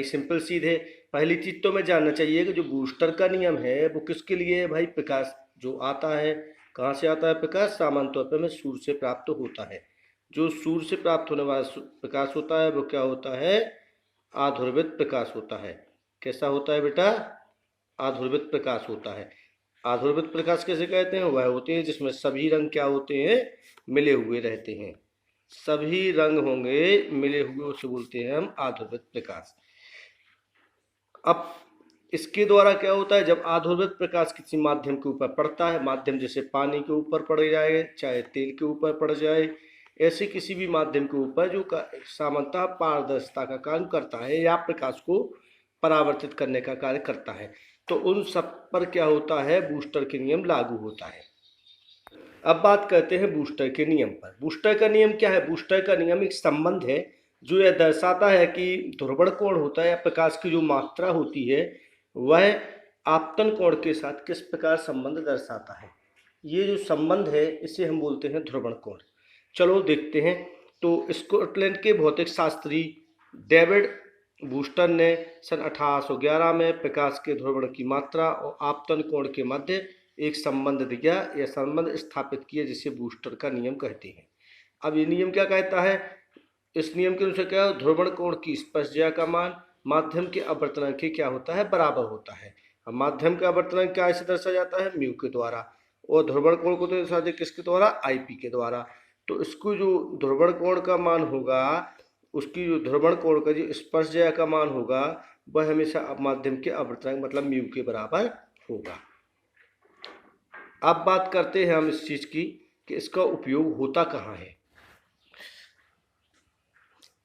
बड़ी सिंपल सीधे। पहली चीज तो मैं जानना चाहिए कि जो बूस्टर का नियम है वो किसके लिए है भाई? प्रकाश जो आता है, कहाँ से आता है प्रकाश? सामान्य तौर पर हमें सूर्य से प्राप्त होता है। जो सूर्य से प्राप्त होने वाला प्रकाश होता है वो क्या होता है? आध्रुवित प्रकाश होता है। कैसा होता है बेटा? आध्रुवित प्रकाश होता है। आध्रुवित प्रकाश कैसे कहते हैं? वह होते हैं जिसमें सभी रंग क्या होते हैं? मिले हुए रहते हैं। सभी रंग होंगे मिले हुए, उसे बोलते हैं हम आध्रुवित प्रकाश। अब इसके द्वारा क्या होता है? जब आध्रुवित प्रकाश किसी माध्यम के ऊपर पड़ता है, माध्यम जैसे पानी के ऊपर पड़ जाए, चाहे तेल के ऊपर पड़ जाए, ऐसे किसी भी माध्यम के ऊपर जो सामान्यतः पारदर्शिता का काम करता है या प्रकाश को परावर्तित करने का कार्य करता है, तो उन सब पर क्या होता है? बूस्टर के नियम लागू होता है। अब बात करते हैं बूस्टर के नियम पर। बूस्टर का नियम क्या है? बूस्टर का नियम एक संबंध है जो यह दर्शाता है कि ध्रुवण कोण होता है या प्रकाश की जो मात्रा होती है वह आपतन कोण के साथ किस प्रकार संबंध दर्शाता है। ये जो संबंध है इसे हम बोलते हैं ध्रुवण कोण। चलो देखते हैं। तो स्कॉटलैंड के भौतिक शास्त्री डेविड बूस्टर ने सन 1811 में प्रकाश के ध्रुवण की मात्रा और आपतन कोण के मध्य एक संबंध दिया या संबंध स्थापित किया जिसे बूस्टर का नियम कहते हैं। अब ये नियम क्या कहता है? इस नियम के अनुसार क्या? ध्रुवण कोण की स्पर्शज्या का मान माध्यम के अपवर्तनांक के क्या होता है? बराबर होता है। अब माध्यम का अपवर्तनांक क्या ऐसे दर्शाया जाता है? म्यू के द्वारा। और ध्रुवण कोण को दर्शाया जाता है किसके द्वारा? आईपी के द्वारा। तो इसको जो ध्रुवण कोण का मान होगा, उसकी जो ध्रुवण कोण का जो स्पर्शज्या का मान होगा वह हमेशा माध्यम के अपवर्तनांक मतलब म्यू के बराबर होगा। अब बात करते हैं हम इस चीज की कि इसका उपयोग होता कहाँ है।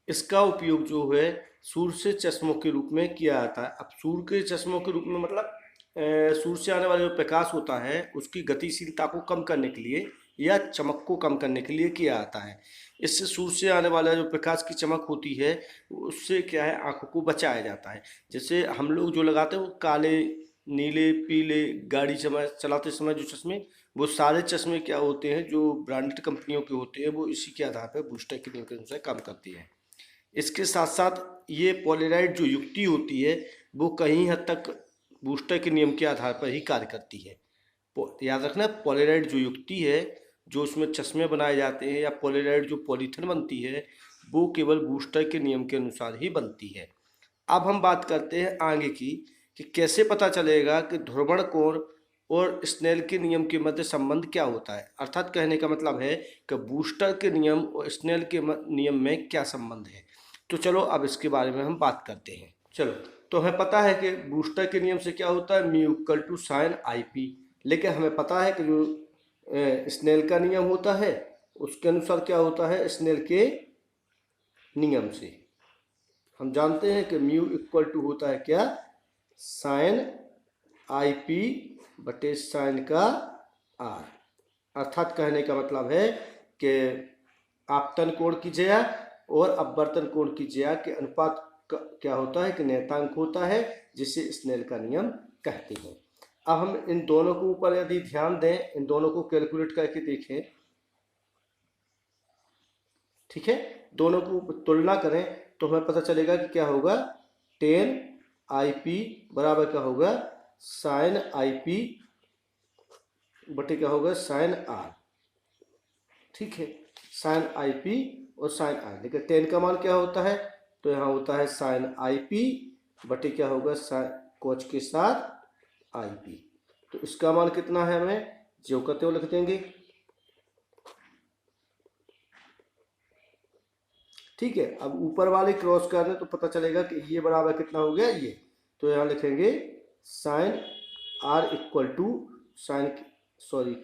इसका उपयोग जो है सूर्य से चश्मों के रूप में किया जाता है। अब सूर्य के चश्मों के रूप में मतलब सूर्य से आने वाला जो प्रकाश होता है उसकी गतिशीलता को कम करने के लिए या चमक को कम करने के लिए किया जाता है। इससे सूर्य से आने वाला जो प्रकाश की चमक होती है उससे क्या है? आंखों को बचाया जाता है। जैसे हम लोग जो लगाते हैं वो काले, नीले, पीले गाड़ी चलाते समय जो चश्मे, वो सारे चश्मे क्या होते हैं? जो ब्रांडेड कंपनियों के होते हैं वो इसी के आधार पर बूस्टर के नियम के अनुसार काम करती है। इसके साथ साथ ये पोलराइड जो युक्ति होती है वो कहीं हद तक बूस्टर के नियम के आधार पर ही कार्य करती है। याद रखना, पोलराइड जो युक्ति है, जो उसमें चश्मे बनाए जाते हैं या पोलराइड जो पॉलीथिन बनती है वो केवल बूस्टर के नियम के अनुसार ही बनती है। अब हम बात करते हैं आगे की कि कैसे पता चलेगा कि ध्रुवण कोण और स्नेल के नियम के मध्य संबंध क्या होता है। अर्थात कहने का मतलब है कि बूस्टर के नियम और स्नेल के नियम में क्या संबंध है। तो चलो अब इसके बारे में हम बात करते हैं। चलो, तो हमें पता है कि बूस्टर के नियम से क्या होता है? Mu equal to sine I P. लेकिन हमें पता है कि जो स्नेल का नियम होता है उसके अनुसार क्या होता है? स्नेल के नियम से हम जानते हैं कि म्यू इक्वल टू होता है क्या? साइन आई पी बटे साइन का आर। अर्थात कहने का मतलब है कि आपतन कोण की ज्या और अपवर्तन कोण की ज्या के अनुपात क्या होता है? कि नियतांक होता है, जिसे स्नेल का नियम कहते हैं। अब हम इन दोनों के ऊपर यदि ध्यान दें, इन दोनों को कैलकुलेट करके देखें, ठीक है, दोनों को तुलना करें तो हमें पता चलेगा कि क्या होगा? 10 आई पी बराबर क्या होगा? साइन आई पी बटे क्या होगा? Sine R. ठीक है, साइन आई पी और साइन आर। लेकिन 10 का मान क्या होता है? तो यहाँ होता है साइन आई पी बटे क्या होगा? साइन कोच के साथ आई पी। तो इसका मान कितना है? हमें जो कहते हो लिख देंगे। ठीक है, अब ऊपर वाले क्रॉस कर दें तो पता चलेगा कि ये बराबर कितना हो गया? ये। तो यहाँ लिखेंगे sine R equal to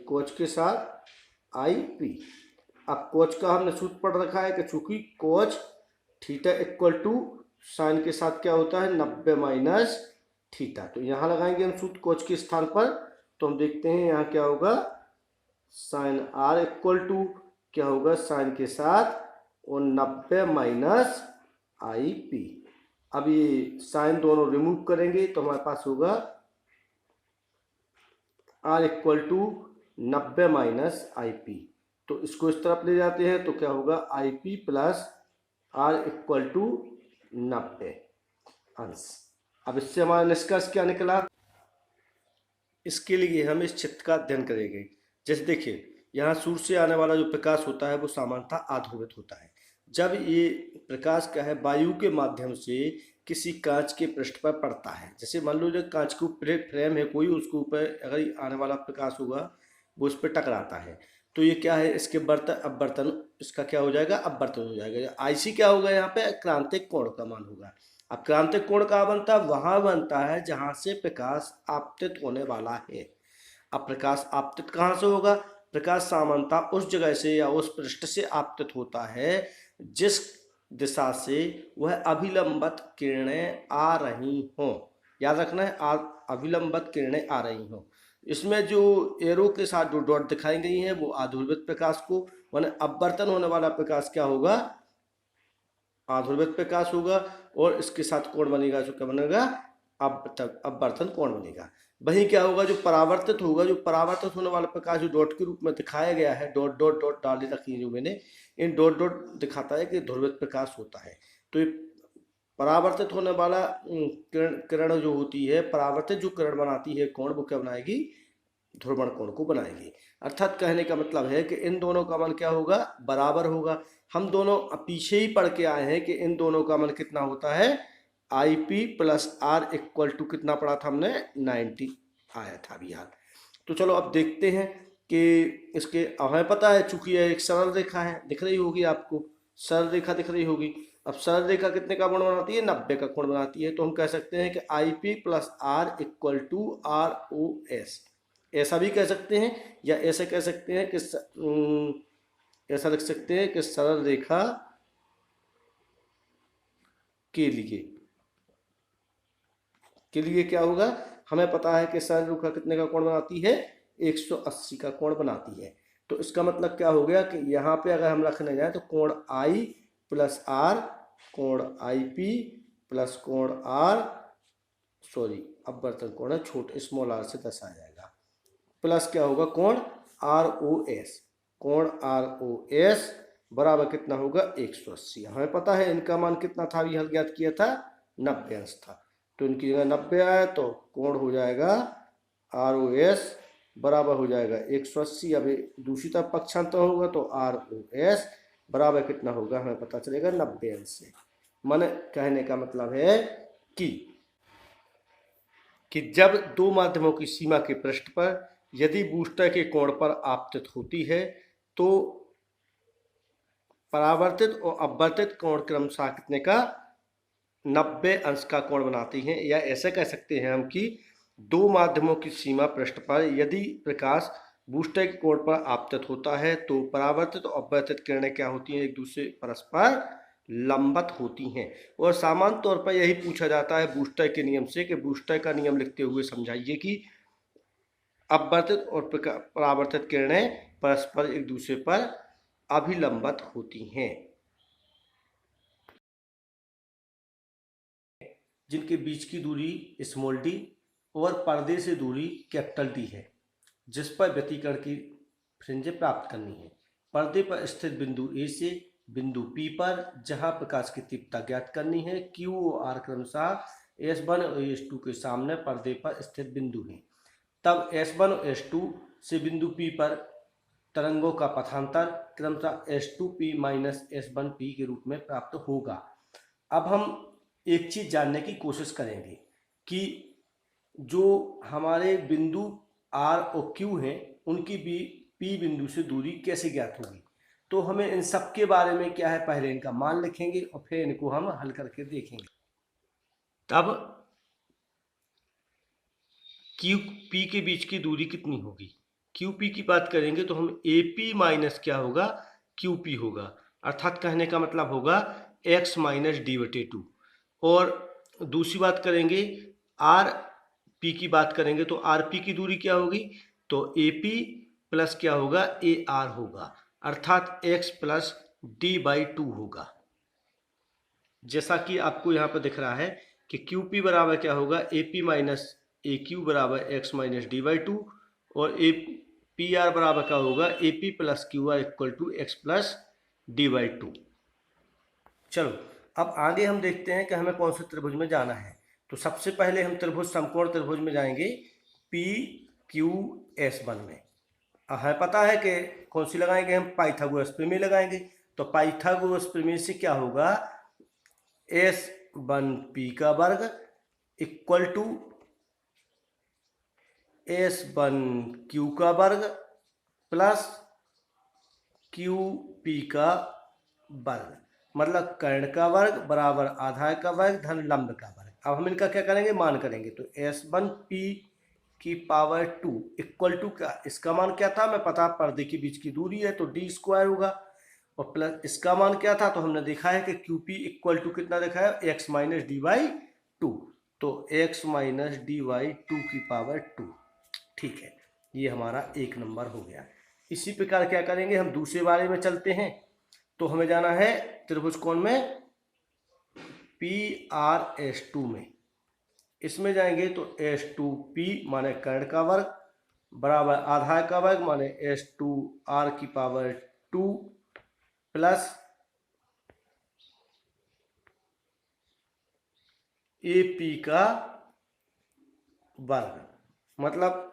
cos के साथ आई पी। अब कोच का हमने सूत्र पढ़ रखा है कि चूंकि cos theta equal to sine के साथ क्या होता है? 90 माइनस थीटा। तो यहाँ लगाएंगे हम सूत्र कोच के स्थान पर, तो हम देखते हैं यहाँ क्या होगा? साइन आर इक्वल टू क्या होगा? साइन के साथ और 90 माइनस आई पी। अब ये साइन दोनों रिमूव करेंगे तो हमारे पास होगा R equal to 90 minus I P. तो इसको इस तरफ ले जाते हैं तो क्या होगा? I P plus R equal to 90। अंश। अब इससे हमारा निष्कर्ष क्या निकला? इसके लिए हम इस चित्र का अध्ययन करेंगे। जैसे देखिए, यहाँ सूर्य से आने वाला जो प्रकाश होता है वो सामान्यतः आध्रुवित होता है। जब ये प्रकाश क्या है वायु के माध्यम से किसी कांच के पृष्ठ पर पड़ता है, जैसे मान लो जो कांच के ऊपर फ्रेम है कोई, उसके ऊपर अगर आने वाला प्रकाश होगा वो उस पर टकराता है, तो ये क्या है, इसके अपवर्तन, इसका क्या हो जाएगा, अपवर्तन हो जाएगा। आईसी क्या होगा, यहाँ पे क्रांतिक कोण का मान होगा। अब क्रांतिक कोण कहाँ बनता है, वहां बनता है जहां से प्रकाश आपतित होने वाला है। अब प्रकाश आपतित कहाँ से होगा, प्रकाश सामान्यतः उस जगह से या उस पृष्ठ से आपतित होता है जिस दिशा से वह अभिलंबित किरणें आ रही हों। याद रखना है, अभिलंबित किरणें आ रही हों। इसमें जो एरो के साथ जो डॉट दिखाई गई हैं वो आध्रुवित प्रकाश को, माने अपवर्तन होने वाला प्रकाश क्या होगा, आध्रुवित प्रकाश होगा, और इसके साथ कोण बनेगा जो क्या बनेगा, अपवर्तन कोण बनेगा। वही क्या होगा, जो परावर्तित होगा, जो परावर्तित होने वाला प्रकाश जो डॉट के रूप में दिखाया गया है, डॉट डॉट डॉट डाले रखी है जो मैंने, इन डॉट डॉट दिखाता है कि ध्रुवित प्रकाश होता है। तो ये परावर्तित होने वाला किरण किरण जो होती है, परावर्तित जो किरण बनाती है कोण, वो क्या बनाएगी, ध्रुवण कोण को बनाएगी। अर्थात कहने का मतलब है कि इन दोनों का मान क्या होगा, बराबर होगा। हम दोनों पीछे ही पढ़ के आए हैं कि इन दोनों का मान कितना होता है, I P plus R equal to कितना पढ़ा था हमने, 90 आया था अभी याद। तो चलो अब देखते हैं कि इसके, हमें पता है चूंकि यह एक सरल रेखा है, दिख रही होगी आपको, सरल रेखा दिख रही होगी। अब सरल रेखा कितने का कोण बनाती है, 90 का कोण बनाती है। तो हम कह सकते हैं कि I P plus R equal to R O S, ऐसा भी कह सकते हैं, या ऐसे कह सकते हैं कि ऐसा लिख सकते हैं कि सरल रेखा के लिए क्या होगा, हमें पता है कि सरल रेखा कितने का कोण बनाती है, 180 का कोण बनाती है। तो इसका मतलब क्या हो गया कि यहाँ पे अगर हम रखने जाए तो कोण आई प्लस आर, कोण आई पी प्लस कोण आर, सॉरी अपवर्तन कोण है, छोटे स्मॉल आर से दर्शाया जाएगा, प्लस क्या होगा कोण आर ओ एस, कोण आर ओ एस बराबर कितना होगा, 180। हमें पता है इनका मान कितना था, अभी हल ज्ञात किया था, 90 अंश था। तो इनकी जगह 90 आया तो कोण हो जाएगा आर ओ एस बराबर हो जाएगा 180। अभी दूसरी तरफ पक्षांतर होगा तो आर ओ एस बराबर कितना होगा, हमें पता चलेगा 90 अंश से। माने कहने का मतलब है कि जब दो माध्यमों की सीमा के पृष्ठ पर यदि बूस्टर के कोण पर आपतित होती है तो परावर्तित और अपवर्तित कोण क्रमशः कितने का, 90 अंश का कोण बनाती हैं। या ऐसे कह सकते हैं हम कि दो माध्यमों की सीमा पृष्ठ पर यदि प्रकाश बूस्टर के कोण पर आपतित होता है तो परावर्तित और अपवर्तित किरणें क्या होती हैं, एक दूसरे परस्पर लंबत होती हैं। और सामान्य तौर पर यही पूछा जाता है बूस्टर के नियम से, कि बूस्टर का नियम लिखते हुए समझाइए कि अपवर्तित और परावर्तित किरणें परस्पर एक दूसरे पर अभिलंबित होती हैं, जिनके बीच की दूरी स्मॉल डी और पर्दे से दूरी कैपिटल डी है, जिस पर व्यतिकरण की फ्रिंजें प्राप्त करनी है। पर्दे पर स्थित बिंदु ए से बिंदु पी पर जहां प्रकाश की तीव्रता ज्ञात करनी है, क्यू और आर क्रमशः S1 और S2 के सामने पर्दे पर स्थित बिंदु हैं। तब S1 और S2 से बिंदु P पर तरंगों का पथांतर क्रमशः S2P माइनस S1P के रूप में प्राप्त होगा। अब हम एक चीज जानने की कोशिश करेंगे कि जो हमारे बिंदु R और Q हैं उनकी भी P बिंदु से दूरी कैसे ज्ञात होगी। तो हमें इन सब के बारे में क्या है, पहले इनका मान लिखेंगे और फिर इनको हम हल करके देखेंगे। तब क्यू पी के बीच की दूरी कितनी होगी, क्यू पी की बात करेंगे तो हम ए पी माइनस क्या होगा, क्यू पी होगा। अर्थात कहने का मतलब होगा एक्स माइनस डी बटे टू। और दूसरी बात करेंगे आर पी की बात करेंगे तो आर पी की दूरी क्या होगी, तो ए पी प्लस क्या होगा, ए आर होगा, अर्थात x plus D by to होगा। जैसा कि आपको यहाँ पर दिख रहा है कि क्यू पी बराबर क्या होगा, A P minus A Q बराबर X minus D by two, और ए पी आर बराबर क्या होगा, A P plus Q R equal to X plus D by two. चलो अब आगे हम देखते हैं कि हमें कौन से त्रिभुज में जाना है। तो सबसे पहले हम त्रिभुज समकोण त्रिभुज में जाएंगे पी क्यू एस वन में। हमें पता है कि कौन सी लगाएंगे, हम पाइथागोरस प्रमेय लगाएंगे। तो पाइथागोरस प्रमेय से क्या होगा, एस वन पी का वर्ग equal to S one Q का वर्ग प्लस क्यू पी का वर्ग, मतलब कर्ण का वर्ग बराबर आधार का वर्ग धन लंब का वर्ग। अब हम इनका क्या करेंगे, मान करेंगे। तो एस वन पी की पावर 2 इक्वल टू क्या, इसका मान क्या था हमें पता, पर्दे के बीच की दूरी है तो डी स्क्वायर होगा, और प्लस इसका मान क्या था, तो हमने देखा है कि क्यू पी इक्वल टू कितना देखा है, X minus D by two. तो X minus D by two की पावर 2। ठीक है, ये हमारा एक नंबर हो गया। इसी प्रकार क्या करेंगे, हम दूसरे बारे में चलते हैं। तो हमें जाना है त्रिभुज कोण में पी आर एस टू में। इसमें जाएंगे तो एस टू पी माने कर्ण का वर्ग बराबर आधार का वर्ग माने एस टू आर की पावर 2 प्लस ए पी का वर्ग, मतलब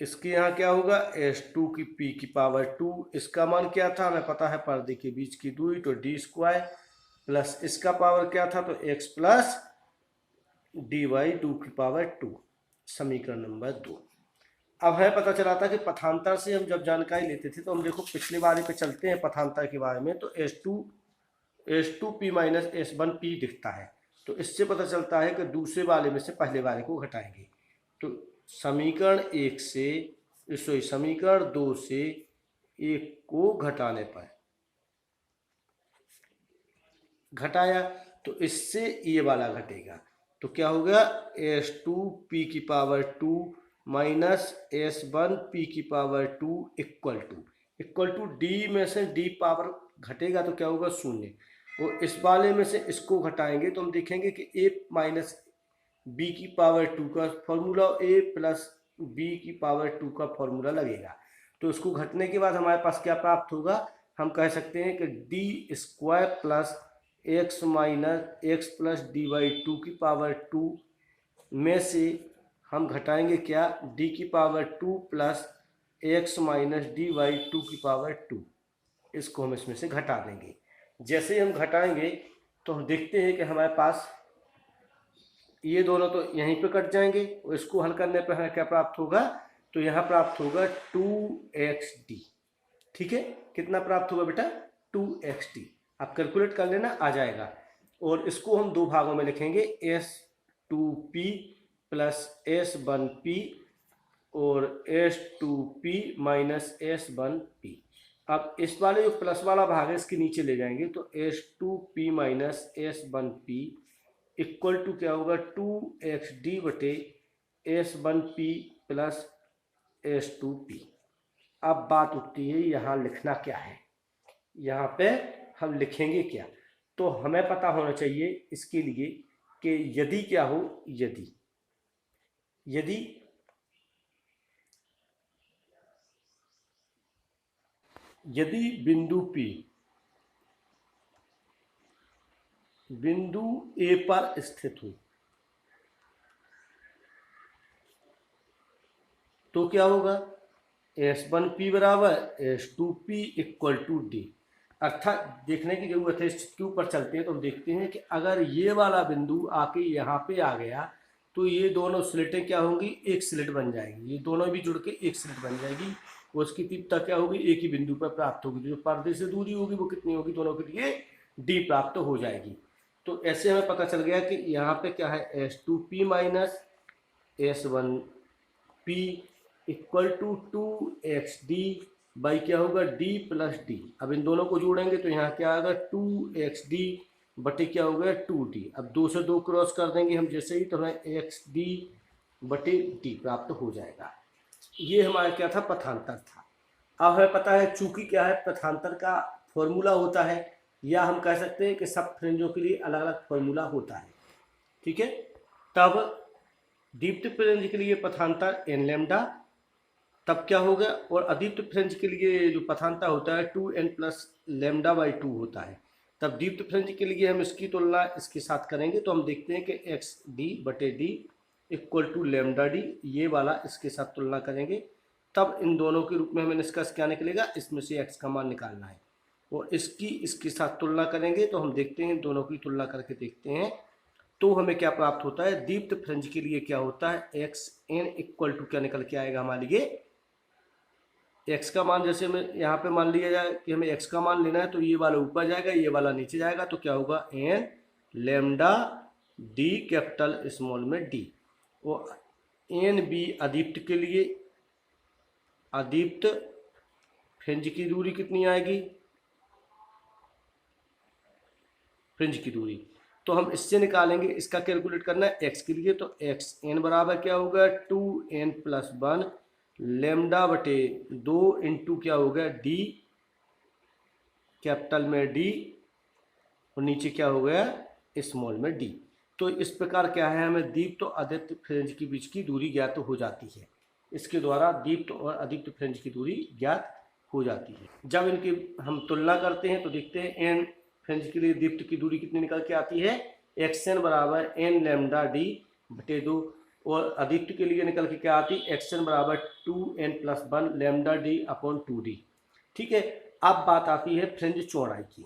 इसके यहाँ क्या होगा, एस टू की पी की पावर 2, इसका मान क्या था हमें पता है पर्दे के बीच की दूरी, तो डी स्क्वायर प्लस इसका पावर क्या था, तो एक्स प्लस डी वाई 2 की पावर 2, समीकरण नंबर 2। अब हमें पता चला था कि पथांतर से हम जब जानकारी लेते थे, तो हम देखो पिछले बारे पे चलते हैं पथांतर के बारे में। तो S two P minus S one P दिखता है, तो इससे पता चलता है कि दूसरे वाले में से पहले वाले को घटाएंगे। तो समीकरण 1 से समीकरण 2 से 1 को घटाने पर घटाया तो इससे ये वाला घटेगा, तो क्या हो गया, एस टू पी की power 2 minus S one P की पावर 2 इक्वल टू डी में से डी पावर घटेगा तो क्या होगा, 0। और इस वाले में से इसको घटाएंगे तो हम देखेंगे कि ए माइनस बी की पावर 2 का फॉर्मूला ए प्लस बी की पावर 2 का फॉर्मूला लगेगा। तो इसको घटने के बाद हमारे पास क्या प्राप्त होगा, हम कह सकते हैं कि D square plus X minus X plus D Y 2 की पावर 2 में से हम घटाएंगे क्या, डी की power 2 plus X minus D Y 2 की पावर 2, इसको हम इसमें से घटा देंगे। जैसे ही हम घटाएंगे तो हम देखते हैं कि हमारे पास ये दोनों तो यहीं पे कट जाएंगे, और इसको हल करने पर हमें क्या प्राप्त होगा, तो यहाँ प्राप्त होगा 2xd। ठीक है, कितना प्राप्त होगा बेटा, 2xd। आप कैलकुलेट कर लेना, आ जाएगा। और इसको हम दो भागों में लिखेंगे, s2p प्लस s1p और s2p माइनस s1p। अब इस वाले जो प्लस वाला भाग है इसके नीचे ले जाएंगे, तो s2p minus s1p equal to क्या होगा, 2xd बटे s1p प्लस s2p। अब बात उठती है यहाँ लिखना क्या है, यहाँ पे हम लिखेंगे क्या। तो हमें पता होना चाहिए इसके लिए कि यदि क्या हो, यदि बिंदु P बिंदु A पर स्थित हो तो क्या होगा, S1P बराबर S2P इक्वल टू डी। अर्थात देखने की जरूरत है, इस चित्र के ऊपर चलते हैं तो हम देखते हैं कि अगर ये वाला बिंदु आके यहाँ पे आ गया तो ये दोनों स्लेटें क्या होंगी, एक स्लेट बन जाएगी, ये दोनों भी जुड़ के एक स्लेट बन जाएगी। और उसकी तीव्रता क्या होगी, एक ही बिंदु पर प्राप्त होगी, जो पर्दे से दूरी होगी वो कितनी होगी, दोनों के लिए डी प्राप्त हो जाएगी। तो ऐसे हमें पता चल गया कि यहाँ पे क्या है, S2P minus S1P equal to 2xd by क्या होगा, d प्लस डी। अब इन दोनों को जोड़ेंगे तो यहाँ क्या आएगा, 2xd बटे क्या हो गया, 2d। अब 2 से 2 क्रॉस कर देंगे हम जैसे ही, तो हमें xd बटे d प्राप्त हो जाएगा। ये हमारा क्या था, पथांतर था। अब हमें पता है चूंकि क्या है, पथांतर का फॉर्मूला होता है, या हम कह सकते हैं कि सब फ्रेंजों के लिए अलग अलग फॉर्मूला होता है। ठीक है, तब दीप्त फ्रेंज के लिए पथांतर n लैम्डा, तब क्या होगा, और अदीप्त फ्रेंज के लिए जो पथांतर होता है 2n प्लस लैम्डा बाई 2 होता है। तब दीप्त फ्रिंज के लिए हम इसकी तुलना इसके साथ करेंगे तो हम देखते हैं कि एक्स डी बटे D equal to lambda D, ये वाला इसके साथ तुलना करेंगे। तब इन दोनों के रूप में हमें निष्कर्ष क्या निकलेगा, इसमें से एक्स का मान निकालना है और इसकी इसके साथ तुलना करेंगे तो हम देखते हैं दोनों की तुलना करके देखते हैं तो हमें क्या प्राप्त होता है। दीप्त फ्रिंज के लिए क्या होता है, एक्स एन इक्वल टू क्या निकल के आएगा हमारे लिए, एक्स का मान जैसे मैं यहाँ पे मान लिया जाए कि हमें एक्स का मान लेना है तो ये वाला ऊपर जाएगा ये वाला नीचे जाएगा तो क्या होगा N lambda D capital small में डी। और एन बी अदीप्त के लिए, अदीप्त फ्रिंज की दूरी कितनी आएगी, फ्रिंज की दूरी तो हम इससे निकालेंगे, इसका कैलकुलेट करना है एक्स के लिए तो एक्स एन बराबर क्या होगा 2n+1 लेमडा बटे 2 इंटू क्या होगा डी कैपिटल में डी और नीचे क्या हो गया स्मॉल में डी। तो इस प्रकार क्या है हमें दीप्त और अदीप्त फ्रिंज के बीच की दूरी ज्ञात हो जाती है, इसके द्वारा दीप्त और अदीप्त फ्रिंज की दूरी ज्ञात हो जाती है। जब इनकी हम तुलना करते हैं तो देखते हैं एन फ्रिंज के लिए दीप्त की दूरी कितनी निकल के आती है, एक्स एन बराबर एन लेमडा डी बटे 2 और अदीप्त के लिए निकल के क्या आती है एक्स एन बराबर 2n+1 lambda D upon 2d। ठीक है, अब बात आती है फ्रिंज चौड़ाई की।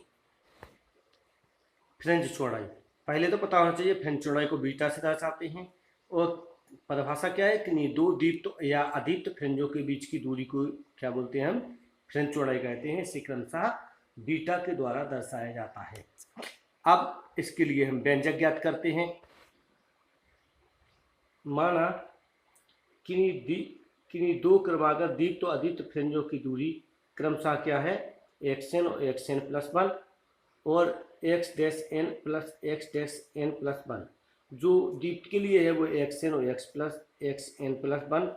फ्रिंज चौड़ाई पहले तो पता होना चाहिए, फ्रिंज चौड़ाई को बीटा से दर्शाते हैं और परिभाषा क्या है कि दो दीप्त या अदीप्त फ्रिंजों के बीच की दूरी को क्या बोलते हैं हम, फ्रिंज चौड़ाई कहते हैं। इसे क्रमशः बीटा के द्वारा दर्शाया जाता है। अब इसके लिए हम व्यंजक ज्ञात करते हैं। माना किन्हीं दो क्रमागत दीप्त और अदीप्त फ्रिंजों की दूरी क्रमशः क्या है एक्स एन और एक्स एन प्लस 1 और X dash N plus X dash N plus 1। जो दीप्त के लिए है वो एक्स एन और एक्स एन प्लस 1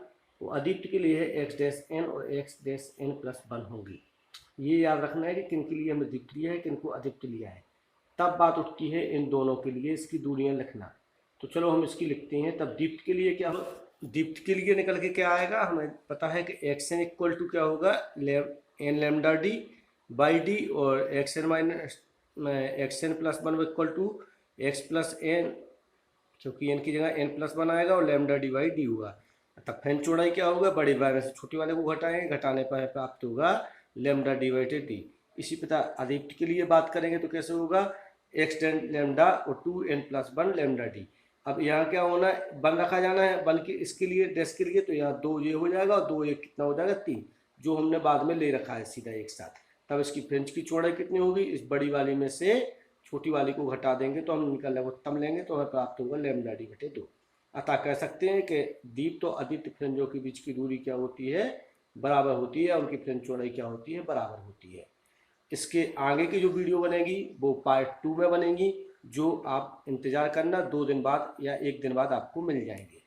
और अदीप्त के लिए है एक्स डैश एन और एक्स डैश एन प्लस 1 होगी। ये याद रखना है कि किन के लिए हमें दीप्त लिया है किन को अदीप्त लिया है। तब बात उठती है इन दोनों के लिए इसकी दूरियां लिखना। तो चलो हम इसकी लिखते हैं। तब दीप्त के लिए क्या हो, दीप्त के लिए निकल के क्या आएगा, हमें पता है कि एक्स एन इक्वल टू क्या होगा N lambda D by D और X N minus X N plus 1 equal to X plus N, क्योंकि एन की जगह एन प्लस 1 आएगा और लेमडा डी बाई डी होगा। तब फ्रिंज चौड़ाई क्या होगा, बड़े वाले से छोटे वाले को घटाएंगे, घटाने पर प्राप्त होगा लेमडा डिवाइडेड डी। इसी प्रकार अदीप्त के लिए बात करेंगे तो कैसे होगा एक्स टेन लेमडा और 2n+1 लेमडा डी। अब यहाँ क्या होना है, 1 रखा जाना है, बल्कि इसके लिए डैश के लिए तो यहाँ 2 ये हो जाएगा और 2 ये कितना हो जाएगा 3, जो हमने बाद में ले रखा है सीधा एक साथ। तब इसकी फ्रिंज की चौड़ाई कितनी होगी, इस बड़ी वाली में से छोटी वाली को घटा देंगे तो हम निकल उत्तम लेंगे तो हमें प्राप्त होगा लेमडा डी बटे 2। अतः कह सकते हैं कि दीप्त और अदीप्त फ्रिंजों के बीच की दूरी क्या होती है, बराबर होती है, उनकी फ्रिंज चौड़ाई क्या होती है, बराबर होती है। इसके आगे की जो वीडियो बनेगी वो पार्ट 2 में बनेगी, जो आप इंतज़ार करना 2 दिन बाद या 1 दिन बाद आपको मिल जाएंगे।